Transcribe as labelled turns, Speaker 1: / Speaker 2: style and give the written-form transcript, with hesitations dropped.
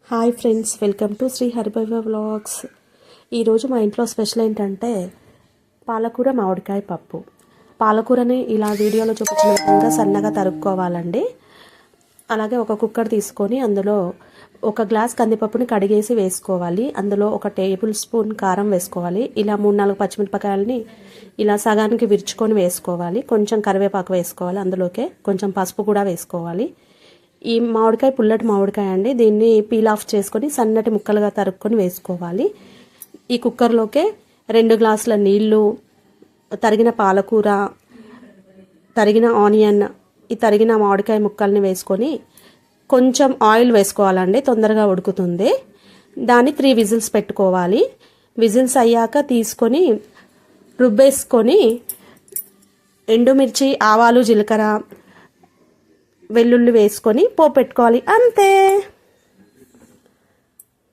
Speaker 1: Hi friends, welcome to Sri Haribhava vlogs. ఈరోజు మా ఇంట్లో స్పెషల్ ఏంటంటే పాలకూర మామిడికాయ పప్పు. పాలకూరని ఇలా వీడియోలో చూపించిన విధంగా సన్నగా తరుక్కోవాలండి. అలాగే ఒక కుక్కర్ తీసుకొని అందులో ఒక గ్లాస్ కందిపప్పుని కడిగేసి వేసుకోవాలి. అందులో ఒక టేబుల్ స్పూన్ కారం వేసుకోవాలి. ఇలా 3-4 పచ్చిమిరపకాయలని ఇలా సగానికి విరుచుకొని వేసుకోవాలి. కొంచెం కరివేపాకు వేసుకోవాలి. అందులోకే కొంచెం పసుపు కూడా వేసుకోవాలి. ఈ మామిడికాయ పుల్లటి మామిడికాయ అండి. దీన్ని పీల్ ఆఫ్ చేసుకొని సన్నటి ముక్కలుగా తరుక్కొని వేసుకోవాలి. ఈ కుక్కర్లోకే 2 గ్లాసుల నీళ్లు, తరిగిన పాలకూర, తరిగిన ఆనియన్, ఈ తరిగిన మామిడికాయ ముక్కల్ని వేసుకొని కొంచెం ఆయిల్ వేసుకోవాలండి, తొందరగా ఉడుకుతుంది. దాన్ని 3 విజిల్స్ పెట్టుకోవాలి. విజిల్స్ అయ్యాక తీసుకొని రుబ్బేసుకొని ఎండుమిర్చి, ఆవాలు, జీలకర్ర, వెల్లుల్లి వేసుకొని పోపు పెట్టుకోవాలి. అంతే.